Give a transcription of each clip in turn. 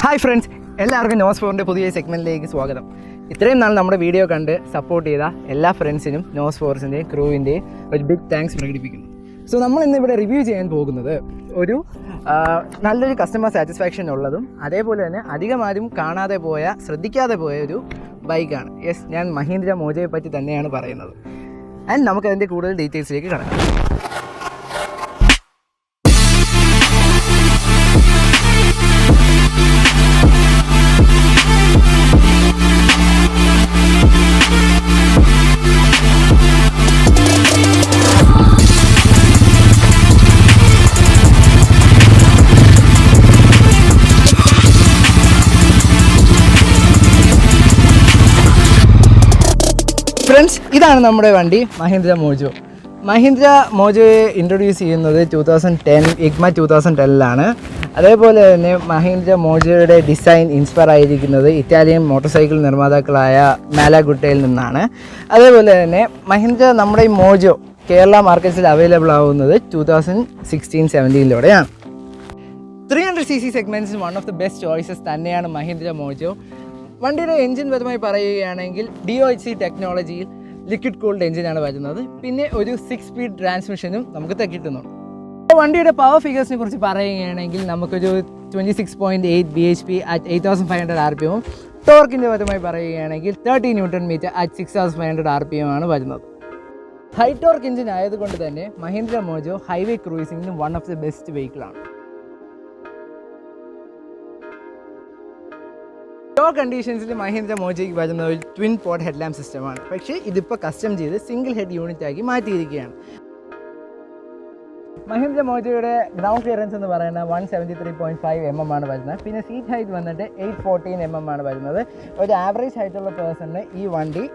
Hi friends, എല്ലാവർക്കും Nos4'ന്റെ പുതിയ സെഗ്മെൻറ്റിലേക്ക് സ്വാഗതം. ഇത്രയും നാൾ നമ്മുടെ വീഡിയോ കണ്ട് സപ്പോർട്ട് ചെയ്ത എല്ലാ ഫ്രണ്ട്സിനും Nos4'ൻ്റെയും ക്രൂവിൻ്റെയും ഒരു ബിഗ് താങ്ക്സ് പ്രകടിപ്പിക്കുന്നു. സോ നമ്മൾ ഇന്നിവിടെ റിവ്യൂ ചെയ്യാൻ പോകുന്നത് ഒരു നല്ലൊരു കസ്റ്റമർ സാറ്റിസ്ഫാക്ഷൻ ഉള്ളതും അതേപോലെ തന്നെ അധികം ആരും കാണാതെ പോയ ശ്രദ്ധിക്കാതെ പോയ ഒരു ബൈക്കാണ്. യെസ്, ഞാൻ മഹീന്ദ്ര മോജോയെ പറ്റി തന്നെയാണ് പറയുന്നത്. ആൻഡ് നമുക്കതിൻ്റെ കൂടുതൽ ഡീറ്റെയിൽസിലേക്ക് കടക്കാം. ഫ്രണ്ട്സ്, ഇതാണ് നമ്മുടെ വണ്ടി മഹീന്ദ്ര മോജോ. മഹീന്ദ്ര മോജോയെ ഇൻട്രൊഡ്യൂസ് ചെയ്യുന്നത് 2010 IGMA 2010 അതേപോലെ തന്നെ മഹീന്ദ്ര മോജോയുടെ ഡിസൈൻ ഇൻസ്പയർ ആയിരിക്കുന്നത് ഇറ്റാലിയൻ മോട്ടോർ സൈക്കിൾ നിർമ്മാതാക്കളായ മാലാഗുട്ടയിൽ നിന്നാണ്. അതേപോലെ തന്നെ മഹീന്ദ്ര നമ്മുടെ ഈ മോജോ കേരള മാർക്കറ്റ്സിൽ അവൈലബിൾ ആവുന്നത് 2016-17 300cc സെഗ്മെൻറ്റ്സിൽ one of the best choices തന്നെയാണ് മഹീന്ദ്ര മോജോ. വണ്ടിയുടെ എൻജിൻ പരമായി പറയുകയാണെങ്കിൽ DOHC ടെക്നോളജിയിൽ ലിക്വിഡ് കൂൾഡ് എൻജിനാണ് വരുന്നത്. പിന്നെ ഒരു 6 സ്പീഡ് ട്രാൻസ്മിഷനും നമുക്ക് കിട്ടുന്നുണ്ട്. വണ്ടിയുടെ പവർ ഫിഗേഴ്സിനെ കുറിച്ച് പറയുകയാണെങ്കിൽ നമുക്കൊരു 26.8 bhp അറ്റ് 8500 RPM. ടോർക്കിൻ്റെ പരമായി പറയുകയാണെങ്കിൽ 30 Nm അറ്റ് 6500 RPM ആണ് വരുന്നത്. ഹൈ ടോർക്ക് എൻജിൻ ആയതുകൊണ്ട് തന്നെ മഹീന്ദ്ര മോജോ ഹൈവേ ക്രൂയിസിംഗിന് വൺ ഓഫ് ദി ബെസ്റ്റ് വെഹിക്കിളാണ്. ലോ കണ്ടീഷൻസിൽ മഹീന്ദ്ര മോജോയ്ക്ക് വരുന്ന ഒരു ട്വിൻ പോഡ് ഹെഡ് ലാമ്പ് സിസ്റ്റമാണ്. പക്ഷേ ഇതിപ്പോൾ കസ്റ്റം ചെയ്ത് സിംഗിൾ ഹെഡ് യൂണിറ്റ് ആക്കി മാറ്റിയിരിക്കുകയാണ്. മഹീന്ദ്ര മോജോയുടെ ഗ്രൗണ്ട് ക്ലിയറൻസ് എന്ന് പറയുന്നത് 173.5 mm ആണ് വരുന്നത്. പിന്നെ സീറ്റ് ഹൈറ്റ് വന്നിട്ട് 814 mm ആണ് വരുന്നത്. ഒരു ആവറേജ് ഹൈറ്റുള്ള പേഴ്സണിന് ഈ വണ്ടി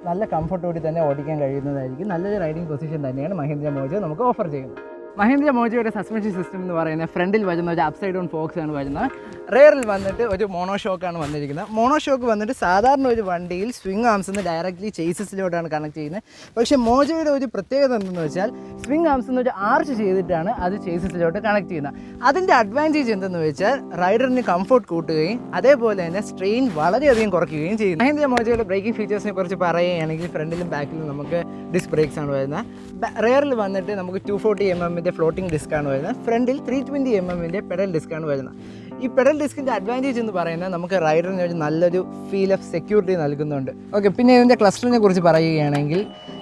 നല്ല കംഫർട്ടോടെ തന്നെ ഓടിക്കാൻ കഴിയുന്നതായിരിക്കും. നല്ലൊരു റൈഡിംഗ് പൊസിഷൻ തന്നെയാണ് മഹീന്ദ്ര മോജോ നമുക്ക് ഓഫർ ചെയ്യുന്നത്. മഹീന്ദ്ര മോജോയുടെ സസ്പെൻഷൻ സിസ്റ്റം എന്ന് പറയുന്നത് ഫ്രണ്ടിൽ വരുന്ന ഒരു അപ്സൈഡ് ഡൗൺ ഫോക്സ് ആണ് വരുന്നത്. റെയറിൽ വന്നിട്ട് ഒരു മോണോഷോക്കാണ് വന്നിരിക്കുന്നത്. മോണോഷോക്ക് വന്നിട്ട് സാധാരണ ഒരു വണ്ടിയിൽ സ്വിംഗ് ആംസിന്ന് ഡയറക്റ്റ്ലി ചേസസിലോട്ടാണ് കണക്ട് ചെയ്യുന്നത്. പക്ഷേ മോജോയുടെ ഒരു പ്രത്യേകത എന്തെന്ന് വെച്ചാൽ സ്വിംഗ് ആംസിന്ന് ഒരു ആർച്ച് ചെയ്തിട്ടാണ് അത് ചേസസിലോട്ട് കണക്ട് ചെയ്യുന്നത്. അതിൻ്റെ അഡ്വാൻറ്റേജ് എന്തെന്ന് വെച്ചാൽ റൈഡറിന് കംഫർട്ട് കൂട്ടുകയും അതേപോലെ തന്നെ സ്ട്രെയിൻ വളരെയധികം കുറയ്ക്കുകയും ചെയ്യും. മഹീന്ദ്ര മോജോയുടെ ബ്രേക്കിംഗ് ഫീച്ചേഴ്സിനെ കുറിച്ച് പറയുകയാണെങ്കിൽ ഫ്രണ്ടിലും ബാക്കിലും നമുക്ക് ഡിസ്ക് ബ്രേക്സ് ആണ് വരുന്നത്. റെയറിൽ വന്നിട്ട് നമുക്ക് 240 mm ഫ്ലോട്ടിംഗ് ഡിസ്ക്കാണ് വരുന്നത്. ഫ്രണ്ടിൽ 320 mm പെഡൽ ഡിസ്ക്കാണ് വരുന്നത്. ഈ പെഡൽ ഡിസ്കിൻ്റെ അഡ്വാൻറ്റേജ് എന്ന് പറയുന്നത് നമുക്ക് റൈഡറിന് ഒരു നല്ലൊരു ഫീൽ ഓഫ് സെക്യൂരിറ്റി നൽകുന്നുണ്ട്. ഓക്കെ, പിന്നെ ഇതിൻ്റെ ക്ലസ്റ്ററിനെ കുറിച്ച് പറയുകയാണെങ്കിൽ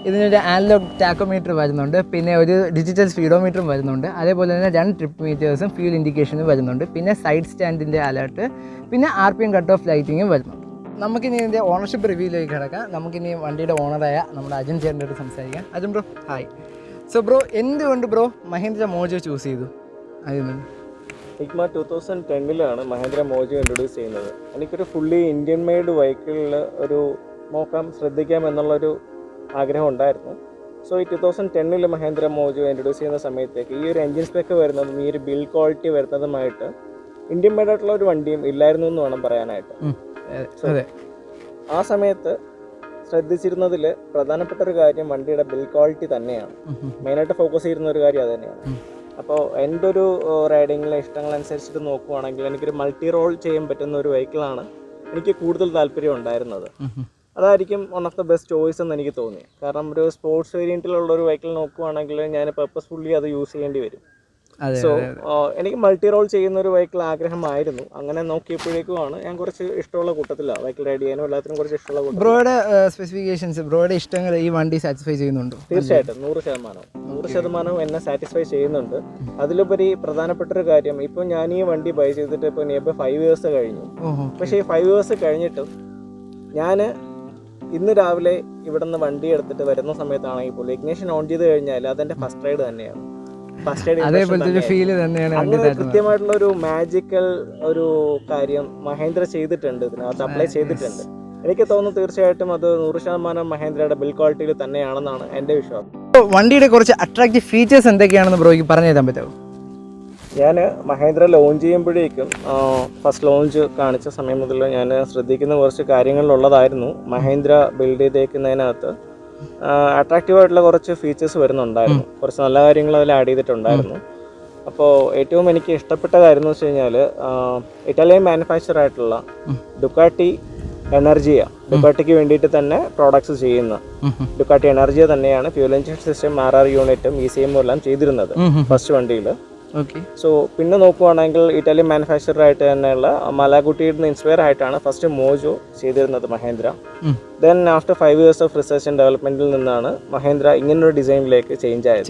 ഇതിനൊരു ആനലോഗ് ടാക്കോമീറ്റർ വരുന്നുണ്ട്. പിന്നെ ഒരു ഡിജിറ്റൽ സ്പീഡോമീറ്ററും വരുന്നുണ്ട്. അതേപോലെ തന്നെ 2 ട്രിപ്പ് മീറ്റേഴ്സും ഫ്യൂൽ ഇൻഡിക്കേഷനും വരുന്നുണ്ട്. പിന്നെ സൈഡ് സ്റ്റാൻഡിൻ്റെ അലേർട്ട്, പിന്നെ RPM കട്ട് ഓഫ് ലൈറ്റിങ്ങും വരുന്നുണ്ട്. നമുക്കിനി ഇതിൻ്റെ ഓണർഷിപ്പ് റിവ്യൂയിലേക്ക് കിടക്കാം. നമുക്കിനി വണ്ടിയുടെ ഓണറായ നമ്മുടെ അജൻ ചേട്ടൻ്റെ അടുത്ത് സംസാരിക്കാം. Ajan bro, hi. So bro, എന്തുകൊണ്ട് ബ്രോ മഹീന്ദ്ര മോജോ ചൂസ് ചെയ്തു? അതിന് IGMA 2010 മഹീന്ദ്ര മോജോ ഇൻട്രൊഡ്യൂസ് ചെയ്യുന്നത്. എനിക്കൊരു ഫുള്ളി ഇന്ത്യൻ മെയ്ഡ് വെഹിക്കിളിൽ ഒരു നോക്കാം, ശ്രദ്ധിക്കാം എന്നുള്ളൊരു ആഗ്രഹം ഉണ്ടായിരുന്നു. സോ ഈ 2010 മഹീന്ദ്ര മോജോ ഇൻട്രൊഡ്യൂസ് ചെയ്യുന്ന സമയത്തേക്ക് ഈ ഒരു എൻജിൻ സ്പെക്ക് വരുന്നതും ഈ ഒരു ബിൽഡ് ക്വാളിറ്റി വരുന്നതുമായിട്ട് ഇന്ത്യൻ മെയ്ഡ് ആയിട്ടുള്ള ഒരു വണ്ടിയും ഇല്ലായിരുന്നു എന്ന് വേണം പറയാനായിട്ട്. ആ സമയത്ത് ശ്രദ്ധിച്ചിരുന്നതിൽ പ്രധാനപ്പെട്ട ഒരു കാര്യം വണ്ടിയുടെ ബിൽഡ് ക്വാളിറ്റി തന്നെയാണ്. മെയിനായിട്ട് ഫോക്കസ് ചെയ്യുന്ന ഒരു കാര്യം അത് തന്നെയാണ്. അപ്പോൾ എൻ്റെ ഒരു റൈഡിങ്ങിലെ ഇഷ്ടങ്ങളനുസരിച്ചിട്ട് നോക്കുവാണെങ്കിൽ എനിക്കൊരു മൾട്ടി റോൾ ചെയ്യാൻ പറ്റുന്ന ഒരു വെഹിക്കിളാണ് എനിക്ക് കൂടുതൽ താല്പര്യം ഉണ്ടായിരുന്നത്. അതായിരിക്കും one of the best choice എന്ന് എനിക്ക് തോന്നി. കാരണം ഒരു സ്പോർട്സ് വേരിയൻറ്റിലുള്ള ഒരു വെഹിക്കിൾ നോക്കുവാണെങ്കിൽ ഞാൻ പർപ്പസ്ഫുള്ളി അത് യൂസ് ചെയ്യേണ്ടി വരും. സോ എനിക്ക് മൾട്ടി റോൾ ചെയ്യുന്ന ഒരു വെഹിക്കിൾ ആഗ്രഹമായിരുന്നു. അങ്ങനെ നോക്കിയപ്പോഴേക്കുമാണ് ഞാൻ കുറച്ച് ഇഷ്ടമുള്ള കൂട്ടത്തിലാണ് വെഹിക്കിൾ റൈഡ് ചെയ്യാനും എല്ലാത്തിനും കുറച്ച് ഇഷ്ടമുള്ള കൂട്ടം. ബ്രോയുടെ സ്പെസിഫിക്കേഷൻസ്, ബ്രോയുടെ ഇഷ്ടങ്ങൾ ഈ വണ്ടി സാറ്റിസ്ഫൈ ചെയ്യുന്നുണ്ടോ? തീർച്ചയായിട്ടും 100% എന്നെ സാറ്റിസ്ഫൈ ചെയ്യുന്നുണ്ട്. അതിലുപരി പ്രധാനപ്പെട്ട ഒരു കാര്യം, ഇപ്പോൾ ഞാൻ ഈ വണ്ടി ബൈ ചെയ്തിട്ട് ഇപ്പോൾ നിയർബൈ 5 years കഴിഞ്ഞു. പക്ഷേ ഈ 5 years കഴിഞ്ഞിട്ടും ഞാൻ ഇന്ന് രാവിലെ ഇവിടെ നിന്ന് വണ്ടി എടുത്തിട്ട് വരുന്ന സമയത്താണെങ്കിൽ പോലും ഇഗ്നിഷൻ ഓൺ ചെയ്ത് കഴിഞ്ഞാൽ അതെൻ്റെ ഫസ്റ്റ് റൈഡ് തന്നെയാണ്. കൃത്യമായിട്ടുള്ള ഒരു മാജിക്കൽ ഒരു കാര്യം മഹീന്ദ്ര ചെയ്തിട്ടുണ്ട്, ഇതിനകത്ത് അപ്ലൈ ചെയ്തിട്ടുണ്ട്. എനിക്ക് തോന്നുന്നു തീർച്ചയായിട്ടും അത് 100% മഹീന്ദ്രയുടെ ബിൽഡ് ക്വാളിറ്റിയിൽ തന്നെയാണെന്നാണ് എൻ്റെ വിശ്വാസം. വണ്ടിയുടെ കുറച്ച് അട്രാക്റ്റീവ് ഫീച്ചേഴ്സ് എന്തൊക്കെയാണെന്ന് ബ്രോയ്ക്ക് പറഞ്ഞു തരാൻ പറ്റുമോ? ഞാൻ മഹീന്ദ്ര ലോഞ്ച് ചെയ്യുമ്പോഴേക്കും ഫസ്റ്റ് ലോഞ്ച് കാണിച്ച സമയം മുതൽ ഞാൻ ശ്രദ്ധിക്കുന്ന കുറച്ച് കാര്യങ്ങളിലുള്ളതായിരുന്നു മഹീന്ദ്ര ബിൽഡ് ചെയ്തേക്കുന്നതിനകത്ത് അട്രാക്റ്റീവായിട്ടുള്ള കുറച്ച് ഫീച്ചേഴ്സ് വരുന്നുണ്ടായിരുന്നു. കുറച്ച് നല്ല കാര്യങ്ങൾ അതിൽ ആഡ് ചെയ്തിട്ടുണ്ടായിരുന്നു. അപ്പോൾ ഏറ്റവും എനിക്ക് ഇഷ്ടപ്പെട്ട കാര്യം എന്ന് വെച്ച് കഴിഞ്ഞാൽ ഇറ്റാലിയൻ മാനുഫാക്ചർ ആയിട്ടുള്ള ഡുക്കാട്ടി എനർജിയ, ഡുക്കാട്ടിക്ക് വേണ്ടിയിട്ട് തന്നെ പ്രോഡക്ട്സ് ചെയ്യുന്ന ഡുക്കാട്ടി എനർജിയ തന്നെയാണ് ഫ്യൂൽ എഞ്ചിൻ സിസ്റ്റം, RR യൂണിറ്റും ECM എല്ലാം ചെയ്തിരുന്നത് ഫസ്റ്റ് വണ്ടിയിൽ. സോ പിന്നെ നോക്കുവാണെങ്കിൽ ഇറ്റാലിയൻ മാനുഫാക്ചർ ആയിട്ട് തന്നെയുള്ള മലാഗുട്ടിയിൽ നിന്ന് ഇൻസ്പയർ ആയിട്ടാണ് ഫസ്റ്റ് മോജോ ചെയ്തിരുന്നത് Mahindra. Then after 5 years of research and ഡെവലപ്മെന്റിൽ നിന്നാണ് മഹേന്ദ്ര ഇങ്ങനൊരു ഡിസൈനിലേക്ക് ചേഞ്ച് ആയത്.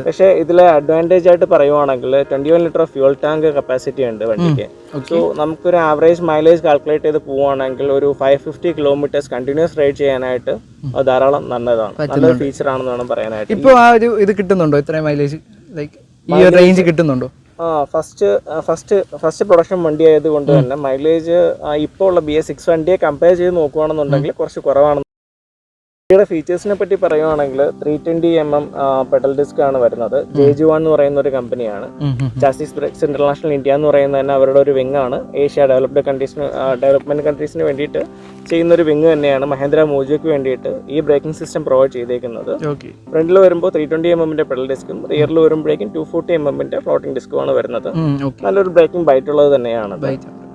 പക്ഷേ ഇതിലെ അഡ്വാൻറ്റേജ് ആയിട്ട് പറയുവാണെങ്കിൽ 21 ലിറ്റർ ഫ്യൂൾ ടാങ്ക് കപ്പാസിറ്റി ഉണ്ട് വണ്ടിക്ക്. സോ നമുക്കൊരു ആവറേജ് മൈലേജ് കാൽക്കുലേറ്റ് ചെയ്ത് പോവുകയാണെങ്കിൽ ഒരു 550 കിലോമീറ്റേഴ്സ് കണ്ടിന്യൂസ് റൈഡ് ചെയ്യാനായിട്ട് ധാരാളം നല്ലതാണ്, നല്ലൊരു ഫീച്ചർ ആണെന്ന് വേണം പറയാനായിട്ട്. ഇപ്പോൾ ആ ഒരു ഇത് കിട്ടുന്നുണ്ടോ, ഇത്രയും മൈലേജ് ലൈക്ക് ഈ റേഞ്ച് കിട്ടുന്നുണ്ടോ? ഫസ്റ്റ് പ്രൊഡക്ഷൻ വണ്ടി ആയതുകൊണ്ട് തന്നെ മൈലേജ് ഇപ്പോൾ ഉള്ള BS6 വണ്ടിയെ കമ്പയർ ചെയ്ത് നോക്കുകയാണെന്നുണ്ടെങ്കിൽ കുറച്ച് കുറവാണ്. വണ്ടിയുടെ ഫീച്ചേഴ്സിനെ പറ്റി പറയുവാണെങ്കിൽ 320mm പെഡൽ ഡിസ്ക് ആണ് വരുന്നത്. JG1 എന്ന് പറയുന്ന ഒരു കമ്പനിയാണ്. ചാസിസ് ബ്രേക്സ് ഇന്റർനാഷണൽ ഇന്ത്യ എന്ന് പറയുന്നത് തന്നെ അവരുടെ ഒരു വിങ് ആണ്. ഏഷ്യ ഡെവലപ്മെന്റ് കൺട്രീസിന് വേണ്ടിയിട്ട് ചെയ്യുന്ന ഒരു വിങ് തന്നെയാണ് മഹേന്ദ്ര മോജോയ്ക്ക് വേണ്ടിയിട്ട് ഈ ബ്രേക്കിംഗ് സിസ്റ്റം പ്രൊവൈഡ് ചെയ്തേക്കുന്നത്. ഫ്രണ്ടിൽ വരുമ്പോൾ 320mm പെഡൽ ഡിസ്കും റിയറിൽ വരുമ്പോഴേക്കും 240mm ഫ്ലോട്ടിംഗ് ഡിസ്കുമാണ് വരുന്നത്. നല്ലൊരു ബ്രേക്കിംഗ് ബൈറ്റുള്ളത് തന്നെയാണ്.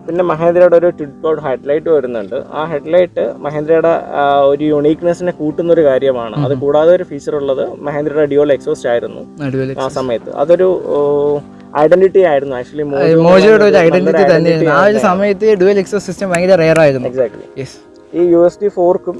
പിന്നെ മഹേന്ദ്രയുടെ ഒരു ട്വിഡ് കോഡ് ഹെഡ്ലൈറ്റ് വരുന്നുണ്ട്. ആ ഹെഡ്ലൈറ്റ് മഹേന്ദ്രയുടെ ഒരു യുണീക്നെസ്സിനെ കൂട്ടുന്ന ഒരു കാര്യമാണ്. അത് കൂടാതെ ഒരു ഫീച്ചർ ഉള്ളത് മഹേന്ദ്രയുടെ ഡ്യുവൽ എക്സോസ്റ്റ് ആയിരുന്നു ആ സമയത്ത്. അതൊരു ഐഡന്റിറ്റി ആയിരുന്നു ആക്ച്വലി മോജോയുടെ ഒരു ഐഡന്റിറ്റി തന്നെയായിരുന്നു. ആ ഒരു സമയത്ത് ഡ്യുവൽ എക്സോസ്റ്റ് സിസ്റ്റം ഭയങ്കര റെയർ ആയിരുന്നു. എക്സാക്ട്ലി. ഈ USD 4ക്കും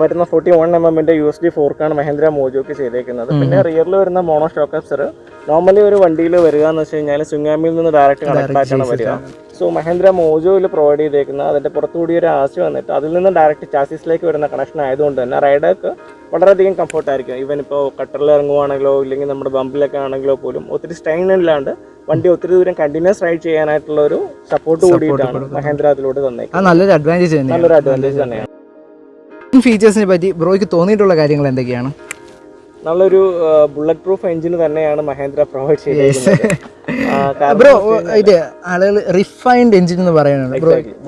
വരുന്ന 41mm USD 4ക്കാണ് മഹേന്ദ്ര മോജോക്ക് ചെയ്തേക്കുന്നത്. പിന്നെ റിയറിൽ വരുന്ന മോണോ ഷോക്ക് അബ്സർ നോർമലി ഒരു വണ്ടിയിൽ വരിക എന്ന് വെച്ച് കഴിഞ്ഞാൽ സുങ്ങാമിയിൽ നിന്ന് ഡയറക്റ്റ് കണക്ട് ആയിട്ടാണ് വരിക. സോ മഹേന്ദ്ര മോജോയിൽ പ്രൊവൈഡ് ചെയ്തേക്കുന്ന അതിന്റെ പുറത്തുകൂടി ഒരു ആശ വന്നിട്ട് അതിൽ നിന്ന് ഡയറക്റ്റ് ചാസിസിലേക്ക് വരുന്ന കണക്ഷൻ ആയതുകൊണ്ട് തന്നെ റൈഡർക്ക് വളരെയധികം കംഫർട്ടായിരിക്കും. ഈവൻ ഇപ്പോൾ കട്ടറിൽ ഇറങ്ങുവാണെങ്കിലോ ഇല്ലെങ്കിൽ നമ്മുടെ ബമ്പിലൊക്കെ ആണെങ്കിലോ പോലും ഒത്തിരി സ്ട്രെയിൻ ഇല്ലാണ്ട് വണ്ടി ഒത്തിരി ദൂരം കണ്ടിന്യൂസ് റൈഡ് ചെയ്യാനായിട്ടുള്ള ഒരു സപ്പോർട്ട് കൂടിയിട്ടാണ് മഹേന്ദ്ര അതിലൂടെ തന്നേക്കുന്നത്. നല്ലൊരു അഡ്വാൻറ്റേജ് തന്നെയാണ്. ഫീച്ചേഴ്സിനെ പറ്റി ബ്രോയ്ക്ക് തോന്നിയിട്ടുള്ള കാര്യങ്ങൾ എന്തൊക്കെയാണ്? നല്ലൊരു ബുള്ളറ്റ് പ്രൂഫ് എഞ്ചിന് തന്നെയാണ് മഹേന്ദ്ര പ്രൊവൈഡ് ചെയ്തിരിക്കുന്നത്. ബ്രോ ഇത് ആളുകൾ റിഫൈൻഡ് എഞ്ചിൻ എന്ന് പറയുന്നത്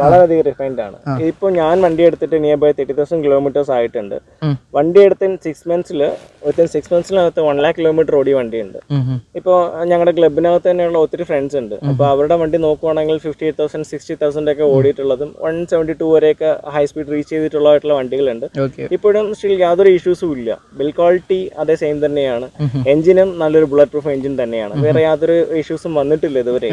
വളരെയധികം റിഫൈൻഡ് ആണ്. ഇപ്പൊ ഞാൻ വണ്ടി എടുത്തിട്ട് നിയർ ബൈ 30,000 കിലോമീറ്റേഴ്സ് ആയിട്ടുണ്ട്. വണ്ടി എടുത്ത് 6 മന്ത്സിനകത്ത് 1 lakh കിലോമീറ്റർ ഓടിയ വണ്ടിയുണ്ട്. ഇപ്പോൾ ഞങ്ങളുടെ ക്ലബിനകത്ത് തന്നെയുള്ള ഒത്തിരി ഫ്രണ്ട്സ് ഉണ്ട്. അപ്പോൾ അവരുടെ വണ്ടി നോക്കുവാണെങ്കിൽ 58,000 60,000 ഒക്കെ ഓടിയിട്ടുള്ളതും 172 വരെയൊക്കെ ഹൈ സ്പീഡ് റീച്ച് ചെയ്തിട്ടുള്ളതായിട്ടുള്ള വണ്ടികളുണ്ട്. ഇപ്പോഴും സ്റ്റിൽ യാതൊരു ഇഷ്യൂസും ഇല്ല. ബിൽ ക്വാളിറ്റി അതേ സെയിം തന്നെയാണ്. എഞ്ചിനും നല്ലൊരു ബുള്ളറ്റ് പ്രൂഫ് എഞ്ചിൻ തന്നെയാണ്. വേറെ യാതൊരു ഇഷ്യൂസും വന്നിട്ടില്ല ഇതുവരെ.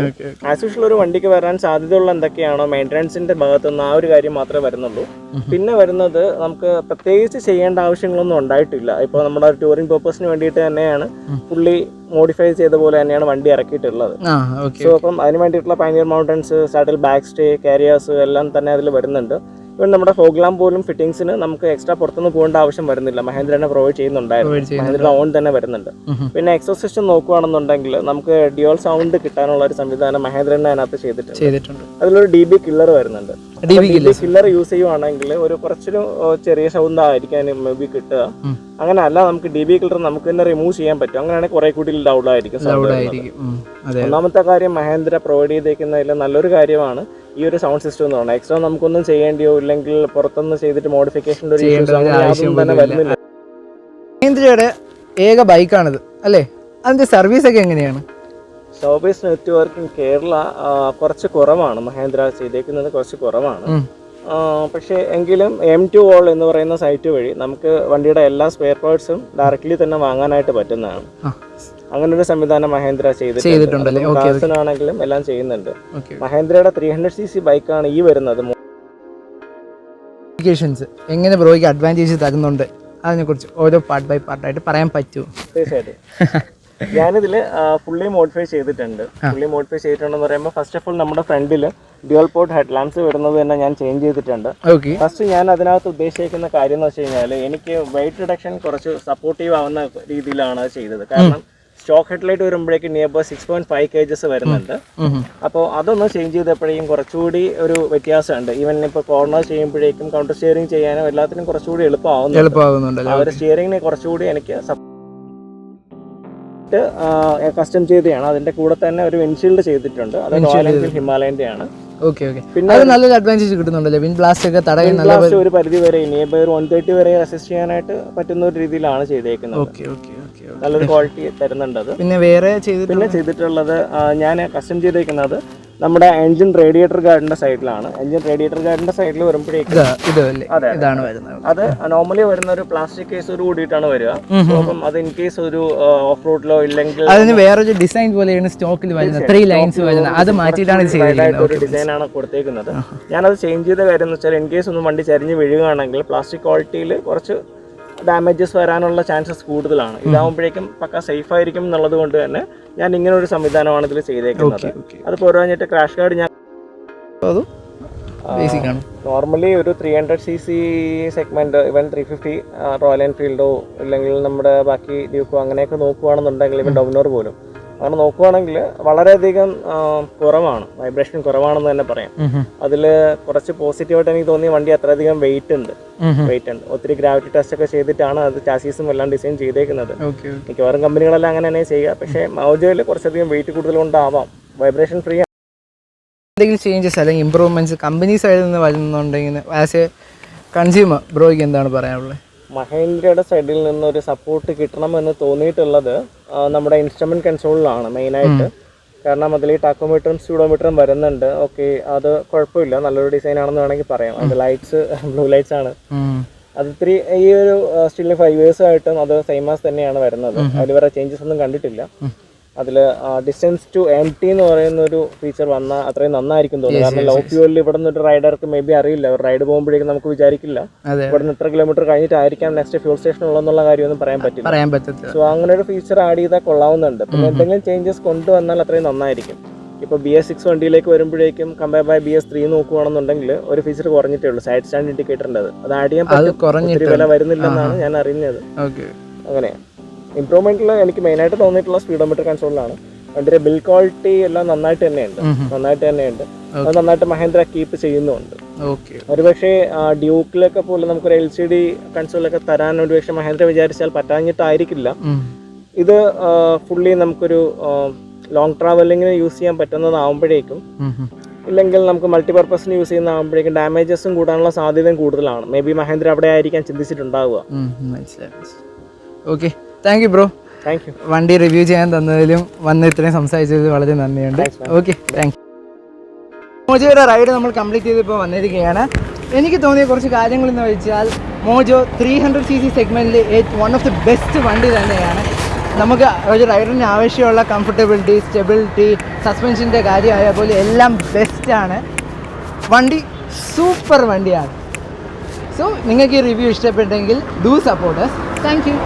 ആസ് യൂഷ്വൽ ഒരു വണ്ടിക്ക് വരാൻ സാധ്യതയുള്ള എന്തൊക്കെയാണോ മെയിൻ്റനൻസിന്റെ ഭാഗത്തുനിന്ന് ആ ഒരു കാര്യം മാത്രമേ വരുന്നുള്ളൂ. പിന്നെ വരുന്നത് നമുക്ക് പ്രത്യേകിച്ച് ചെയ്യേണ്ട ആവശ്യങ്ങളൊന്നും ഉണ്ടായിട്ടില്ല. ഇപ്പോൾ നമ്മുടെ ടൂറിംഗ് പർപ്പസിന് വേണ്ടിയിട്ട് തന്നെയാണ് ഫുള്ളി മോഡിഫൈ ചെയ്ത പോലെ തന്നെയാണ് വണ്ടി ഇറക്കിയിട്ടുള്ളത്. സോ അപ്പം അതിന് വേണ്ടിയിട്ടുള്ള pannier mounts, saddle back stay, carriers എല്ലാം തന്നെ അതിൽ വരുന്നുണ്ട്. ഇപ്പം നമ്മുടെ ഫോഗ്ലാം പോലും ഫിറ്റിംഗ്സിന് നമുക്ക് എക്സ്ട്രാ പുറത്തുനിന്ന് പോകേണ്ട ആവശ്യം വരുന്നില്ല. മഹേന്ദ്ര തന്നെ പ്രൊവൈഡ് ചെയ്യുന്നുണ്ടായിരുന്നു. മഹേന്ദ്ര ഓൺ തന്നെ വരുന്നുണ്ട്. പിന്നെ എക്സോസ്റ്റ് സിസ്റ്റം നോക്കുകയാണെന്നുണ്ടെങ്കിൽ നമുക്ക് ഡ്യുവൽ സൗണ്ട് കിട്ടാനുള്ള ഒരു സംവിധാനം മഹേന്ദ്ര തന്നെ അതിനകത്ത് ചെയ്തിട്ടുണ്ട്. അതിലൊരു DB കില്ലർ വരുന്നുണ്ട്. DB കില്ലർ യൂസ് ചെയ്യുവാണെങ്കിൽ ഒരു കുറച്ചൊരു ചെറിയ സൗണ്ട് ആയിരിക്കും മേ ബി കിട്ടുക. അങ്ങനെ അല്ല, നമുക്ക് DB കില്ലർ നമുക്ക് തന്നെ റിമൂവ് ചെയ്യാൻ പറ്റും. അങ്ങനെയാണെങ്കിൽ കുറെ കൂടി ലൗഡ് ആയിരിക്കും. ഒന്നാമത്തെ കാര്യം മഹേന്ദ്ര പ്രൊവൈഡ് ചെയ്തേക്കുന്നതിൽ നല്ലൊരു കാര്യമാണ് ഈ ഒരു സൗണ്ട് സിസ്റ്റം എന്ന് പറഞ്ഞാൽ. എക്സ്ട്രാ നമുക്കൊന്നും ചെയ്യേണ്ടിയോ ഇല്ലെങ്കിൽ പുറത്തൊന്നും ചെയ്തിട്ട് മോഡിഫിക്കേഷൻ്റെ ഒരു ഇഷ്യൂസ് തന്നെ വരുന്നില്ല. മഹീന്ദ്രയുടെ ഏക ബൈക്കാണിത് അല്ലേ? അതിന്റെ സർവീസ് ഒക്കെ എങ്ങനെയാണ്? സർവീസ് നെറ്റ്വർക്ക് ഇൻ കേരള കുറച്ച് കുറവാണ്. മഹേന്ദ്ര ചെയ്തേക്കുന്നത് കുറച്ച് കുറവാണ്. പക്ഷേ എങ്കിലും M2 All എന്ന് പറയുന്ന സൈറ്റ് വഴി നമുക്ക് വണ്ടിയുടെ എല്ലാ സ്പെയർ പാർട്സും ഡയറക്റ്റ്ലി തന്നെ വാങ്ങാനായിട്ട് പറ്റുന്നതാണ്. അങ്ങനെ ഒരു സംവിധാനം മഹേന്ദ്ര ചെയ്തിട്ടുണ്ട്. ആണെങ്കിലും എല്ലാം ചെയ്യുന്നുണ്ട്. മഹേന്ദ്രയുടെ 300cc ബൈക്കാണ് ഈ വരുന്നത്. എങ്ങനെ ബ്രോയ്ക്ക് അഡ്വാൻറ്റേജ് തരുന്നുണ്ട് അതിനെക്കുറിച്ച് ഓരോ പാർട്ട് ബൈ പാർട്ടായിട്ട് പറയാൻ പറ്റുമോ? തീർച്ചയായിട്ടും. ഞാനിതിൽ ഫുള്ളി മോഡിഫൈ ചെയ്തിട്ടുണ്ട്. ഫുള്ളി മോഡിഫൈ ചെയ്തിട്ടുണ്ടെന്ന് പറയുമ്പോൾ ഫസ്റ്റ് ഓഫ് ഓൾ നമ്മുടെ ഫ്രണ്ടിൽ ഡ്യുവൽ പോർട്ട് ഹെഡ് ലാംപ്സ് വരുന്നത് തന്നെ ഞാൻ ചേഞ്ച് ചെയ്തിട്ടുണ്ട്. ഫസ്റ്റ് ഞാൻ അതിനകത്ത് ഉദ്ദേശിക്കുന്ന കാര്യം എന്ന് വെച്ച് കഴിഞ്ഞാൽ എനിക്ക് വെയിറ്റ് റിഡക്ഷൻ കുറച്ച് സപ്പോർട്ടീവ് ആവുന്ന രീതിയിലാണ് അത് ചെയ്തത്. കാരണം സ്റ്റോക്ക് ഹെഡ്ലൈറ്റ് വരുമ്പോഴേക്കും നിയർ ബൈ 6.5 kgs വരുന്നുണ്ട്. അപ്പോൾ അതൊന്ന് ചേഞ്ച് ചെയ്തപ്പോഴേക്കും കുറച്ചുകൂടി ഒരു വ്യത്യാസമുണ്ട്. ഈവൻ ഇപ്പോൾ കോർണർ ചെയ്യുമ്പോഴേക്കും കൗണ്ടർ സ്റ്റിയറിംഗ് ചെയ്യാനും എല്ലാത്തിനും കുറച്ചുകൂടി എളുപ്പമാവുന്നുണ്ട്. ആ ഒരു സ്റ്റിയറിംഗിനെ കുറച്ചുകൂടി എനിക്ക് കസ്റ്റം ചെയ്തതാണ്. അതിന്റെ കൂടെ തന്നെ ഒരു വിൻഷീൽഡ് ചെയ്തിട്ടുണ്ട്. അത് റോയൽ എൻഫീൽഡ് ഹിമാലയന്റെ ആണ്. പിന്നെ നല്ലൊരു അഡ്വാൻറ്റേജ് കിട്ടുന്നുണ്ടല്ലോ. വിൻഡ് ബ്ലാസ്റ്റ് ഒക്കെ തടയാൻ ഒരു പരിധി വരെ നിയർ ബൈ 130 വരെ അസിസ്റ്റ് ചെയ്യാനായിട്ട് പറ്റുന്ന ഒരു രീതിയിലാണ് ചെയ്തേക്കുന്നത്. നല്ലൊരു ക്വാളിറ്റി തരുന്നുണ്ട് അത്. പിന്നെ വേറെ ചെയ്തിട്ടുള്ളത് ഞാൻ കസ്റ്റം ചെയ്തേക്കുന്നത് നമ്മുടെ എഞ്ചിൻ റേഡിയേറ്റർ ഗാർഡിന്റെ സൈഡിലാണ്. എഞ്ചിൻ റേഡിയേറ്റർ ഗാർഡിന്റെ സൈഡിൽ വരുമ്പോഴേക്കും അത് നോർമലി വരുന്ന ഒരു പ്ലാസ്റ്റിക് കേസോട് കൂടിയിട്ടാണ് വരിക. അപ്പം അത് ഇൻ കേസ് ഒരു ഓഫ് റോഡിലോ ഇല്ലെങ്കിൽ അതിന് വേറൊരു ഡിസൈൻ പോലെയാണ് സ്റ്റോക്കിൽ വരുന്നത്, 3 ലൈൻസ് വരുന്നത്, അത് മാറ്റിയിട്ടാണ് ഒരു ഡിസൈനാണ് കൊടുത്തേക്കുന്നത്. ഞാനത് ചേഞ്ച് ചെയ്ത കാര്യം എന്ന് വെച്ചാൽ ഇൻ കേസ് ഒന്നും വണ്ടി ചരിഞ്ഞ് വീഴുകയാണെങ്കിൽ പ്ലാസ്റ്റിക് ക്വാളിറ്റിയിൽ കുറച്ച് ഡാമേജസ് വരാനുള്ള ചാൻസസ് കൂടുതലാണ്. ഇതാവുമ്പോഴേക്കും പക്ക സേഫ് ആയിരിക്കും എന്നുള്ളത് കൊണ്ട് തന്നെ ഞാൻ ഇങ്ങനെ ഒരു സംവിധാനമാണ് ഇതിൽ ചെയ്തേക്കുന്നത്. അത് പോരാഞ്ഞിട്ട് ക്രാഷ് ഗാർഡ് ഞാൻ നോർമലി ഒരു 300cc സെഗ്മെന്റ്, ഇവൻ 350 റോയൽ എൻഫീൽഡോ ഇല്ലെങ്കിൽ നമ്മുടെ ബാക്കി ഡ്യൂക്കോ അങ്ങനെയൊക്കെ നോക്കുകയാണെന്നുണ്ടെങ്കിൽ ഇവൻ ഡോമിനോർ പോലും അങ്ങനെ നോക്കുവാണെങ്കിൽ വളരെയധികം കുറവാണ്, വൈബ്രേഷൻ കുറവാണെന്ന് തന്നെ പറയാം. അതിൽ കുറച്ച് പോസിറ്റീവായിട്ട് എനിക്ക് തോന്നിയ വണ്ടി അത്രയധികം വെയിറ്റ് ഉണ്ട്. ഒത്തിരി ഗ്രാവിറ്റി ടെസ്റ്റ് ഒക്കെ ചെയ്തിട്ടാണ് അത് ചാസീസും എല്ലാം ഡിസൈൻ ചെയ്തേക്കുന്നത്. മിക്കവാറും കമ്പനികളെല്ലാം അങ്ങനെ തന്നെ ചെയ്യുക. പക്ഷേ മോജോയിൽ കുറച്ചധികം വെയിറ്റ് കൂടുതൽ കൊണ്ടാവാം വൈബ്രേഷൻ ഫ്രീ. എന്തെങ്കിലും ചേഞ്ചസ് അല്ലെങ്കിൽ ഇമ്പ്രൂവ്മെന്റ്സ് കമ്പനി സൈഡിൽ നിന്ന് വരുന്നുണ്ടെങ്കിൽ ആസ് എ കൺസ്യൂമർ ബ്രോയ്ക്ക് എന്താണ് പറയാനുള്ളത്? മഹീന്ദ്രയുടെ സൈഡിൽ നിന്നൊരു സപ്പോർട്ട് കിട്ടണമെന്ന് തോന്നിയിട്ടുള്ളത് നമ്മുടെ ഇൻസ്ട്രുമെന്റ് കൺസോളിലാണ് മെയിനായിട്ട്. കാരണം അതിൽ ഈ ടാക്കോമീറ്ററും സ്പീഡോമീറ്ററും വരുന്നുണ്ട്. ഓക്കെ, അത് കുഴപ്പമില്ല, നല്ലൊരു ഡിസൈൻ ആണെന്ന് വേണമെങ്കിൽ പറയാം. അതിന്റെ ലൈറ്റ്സ് ബ്ലൂ ലൈറ്റ്സ് ആണ്. അത് ഇത്തിരി ഈ ഒരു സ്റ്റിൽ 5 years ആയിട്ടും അത് സെയിമാസ് തന്നെയാണ് വരുന്നത്. അതിൽ വേറെ ചേഞ്ചസ് ഒന്നും കണ്ടിട്ടില്ല. അതിൽ ഡിസ്റ്റൻസ് ടു എം ടി എന്ന് പറയുന്ന ഒരു ഫീച്ചർ വന്നാൽ അത്രയും നന്നായിരിക്കും തോന്നുന്നു. കാരണം ലോ ഫ്യൂവലിൽ ഇവിടെ നിന്ന് ഒരു റൈഡർക്ക് മേ ബി അറിയില്ല, ഒരു റൈഡ് പോകുമ്പോഴേക്കും നമുക്ക് വിചാരിക്കില്ല ഇവിടെ നിന്ന് ഇത്ര കിലോമീറ്റർ കഴിഞ്ഞിട്ടായിരിക്കാം നെക്സ്റ്റ് ഫ്യൂൾ സ്റ്റേഷൻ ഉള്ളതെന്നുള്ള കാര്യമൊന്നും പറയാൻ പറ്റില്ല. സോ അങ്ങനെ ഒരു ഫീച്ചർ ആഡ് ചെയ്താൽ കൊള്ളാവുന്നുണ്ട്. പിന്നെ എന്തെങ്കിലും ചേഞ്ചസ് കൊണ്ടുവന്നാൽ അത്രയും നന്നായിരിക്കും. ഇപ്പോൾ BS6 വണ്ടിയിലേക്ക് വരുമ്പോഴേക്കും കമ്പയർ ബൈ BS3 നോക്കുകയാണെന്നുണ്ടെങ്കിൽ ഒരു ഫീച്ചർ കുറഞ്ഞിട്ടേ ഉള്ളൂ, സൈഡ് സ്റ്റാൻഡ് ഇൻഡിക്കേറ്ററിൻ്റെ. അത് ആഡ് ചെയ്യാൻ ഒത്തിരി വില വരുന്നില്ലെന്നാണ് ഞാൻ അറിഞ്ഞത്. അങ്ങനെയാണ് ഇംപ്രൂവ്മെന്റിൽ എനിക്ക് മെയിനായിട്ട് തോന്നിയിട്ടുള്ള സ്പീഡോമീറ്റർ കൺസോളിലാണ്. അതിന്റെ ബിൽ ക്വാളിറ്റി എല്ലാം നന്നായിട്ട് തന്നെയുണ്ട്. അത് നന്നായിട്ട് മഹീന്ദ്ര കീപ്പ് ചെയ്യുന്നുണ്ട്. ഒരുപക്ഷെ ഡ്യൂക്കിലൊക്കെ പോലെ നമുക്കൊരു LCD കൺസോളൊക്കെ തരാൻ ഒരുപക്ഷെ മഹീന്ദ്ര വിചാരിച്ചാൽ പറ്റാഞ്ഞിട്ടായിരിക്കില്ല. ഇത് ഫുള്ളി നമുക്കൊരു ലോങ് ട്രാവലിങ്ങിന് യൂസ് ചെയ്യാൻ പറ്റുന്നതാവുമ്പോഴേക്കും ഇല്ലെങ്കിൽ നമുക്ക് മൾട്ടിപർപ്പസിന് യൂസ് ചെയ്യുന്നതാകുമ്പോഴേക്കും ഡാമേജസും കൂടാനുള്ള സാധ്യതയും കൂടുതലാണ്. മേ ബി മഹീന്ദ്ര അവിടെ ആയിരിക്കാൻ ചിന്തിച്ചിട്ടുണ്ടാവുക. Okay, thank you bro. Thank you. വണ്ടി റിവ്യൂ ചെയ്യാൻ തന്നതിലും വന്ന് ഇത്രയും സംസാരിച്ചതിൽ വളരെ നന്ദിയുണ്ട്. Okay, thank you. മോജോയുടെ റൈഡ് നമ്മൾ കംപ്ലീറ്റ് ചെയ്തിപ്പോൾ വന്നിരിക്കുകയാണ്. എനിക്ക് തോന്നിയ കുറച്ച് കാര്യങ്ങൾ എന്ന് വെച്ചാൽ മോജോ 300cc സെഗ്മെൻറ്റിൽ വൺ ഓഫ് ദി ബെസ്റ്റ് വണ്ടി തന്നെയാണ്. നമുക്ക് ഒരു റൈഡറിന് ആവശ്യമുള്ള കംഫർട്ടബിലിറ്റി, സ്റ്റെബിലിറ്റി, സസ്പെൻഷൻ്റെ കാര്യമായ പോലെ എല്ലാം ബെസ്റ്റാണ്. വണ്ടി സൂപ്പർ വണ്ടിയാണ്. സോ നിങ്ങൾക്ക് ഈ റിവ്യൂ ഇഷ്ടപ്പെട്ടെങ്കിൽ do support us. Thank you.